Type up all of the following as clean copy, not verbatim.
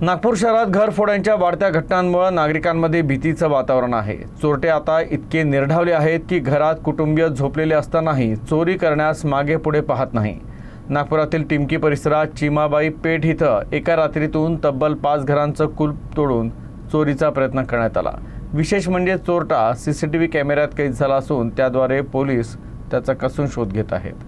नागपूर शहरात घरफोड्यांच्या वाढत्या घटनांमुळे नागरिकांमध्ये भीतीचं वातावरण आहे। चोरटे आता इतके निर्ढावले आहेत की घरात कुटुंबीय झोपलेले असतानाही चोरी करण्यास मागे पुढे पाहत नाही। नागपुरातील टिमकी परिसरात चिमाबाई पेठ इथं एका रात्रीतून तब्बल 5 घरांचं कुलूप तोडून चोरीचा प्रयत्न करण्यात आला। विशेष म्हणजे चोरटा सीसीटीव्ही कॅमेऱ्यात कैद झाला असून त्याद्वारे पोलीस त्याचा कसून शोध घेत आहेत।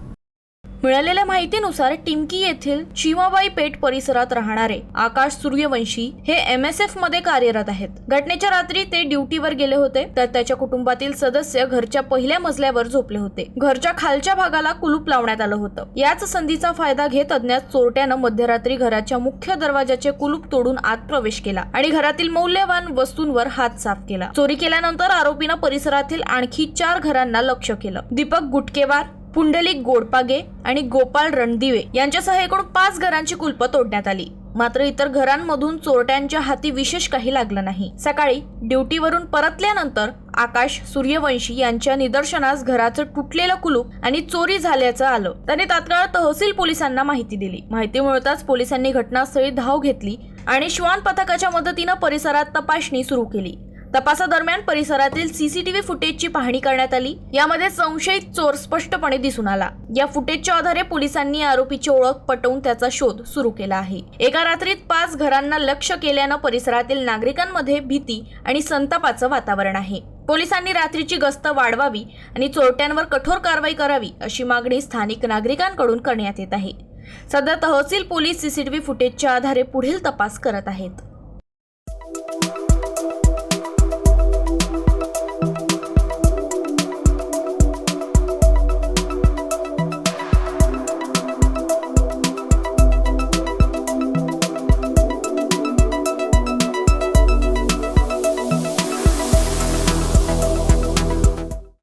मिळालेल्या माहितीनुसार टिमकी येथील चिमाबाई पेठ परिसरात राहणारे आकाश सूर्यवंशी हे MSF मध्ये कार्यरत आहेत। घटनेच्या रात्री ते ड्युटीवर गेले होते तर त्याच्या कुटुंबातील सदस्य घरच्या पहिल्या मजल्यावर झोपले होते। घरच्या खालच्या भागाला कुलूप लावण्यात आलं होतं। याच संधीचा फायदा घेत अज्ञात चोरट्यानं मध्यरात्री घराच्या मुख्य दरवाजाचे कुलूप तोडून आत प्रवेश केला आणि घरातील मौल्यवान वस्तूंवर हात साफ केला। चोरी केल्यानंतर आरोपीनं परिसरातील आणखी 4 घरांना लक्ष्य केलं। दीपक गुटकेवार, पुंडलिक गोडपागे आणि गोपाळ रणदिवे यांच्यासह एकूण 5 घरांची कुलपं तोडण्यात आली। मात्र इतर घरांमधून चोरट्यांच्या हाती विशेष काही लागलं नाही। सकाळी ड्युटीवरून परतल्यानंतर आकाश सूर्यवंशी यांच्या निदर्शनास घराचं तुटलेलं कुलूप आणि चोरी झाल्याचं आलं। त्यांनी तात्काळ तहसील पोलिसांना माहिती दिली। माहिती मिळताच पोलिसांनी घटनास्थळी धाव घेतली आणि श्वान पथकाच्या मदतीनं परिसरात तपासणी सुरू केली। तपासादरम्यान परिसरातील सीसीटीव्ही फुटेजची पाहणी करण्यात आली। यामध्ये संशयित चोर स्पष्टपणे दिसून आला। या फुटेजच्या आधारे पोलिसांनी आरोपीची ओळख पटवून त्याचा शोध सुरू केला आहे। एका रात्रीत 5 घरांना लक्ष्य केल्यानं परिसरातील नागरिकांमध्ये भीती आणि संतापाचं वातावरण आहे। पोलिसांनी रात्रीची गस्त वाढवावी आणि चोरट्यांवर कठोर कारवाई करावी अशी मागणी स्थानिक नागरिकांकडून करण्यात येत आहे। सध्या तहसील पोलीस सीसीटीव्ही फुटेजच्या आधारे पुढील तपास करत आहेत।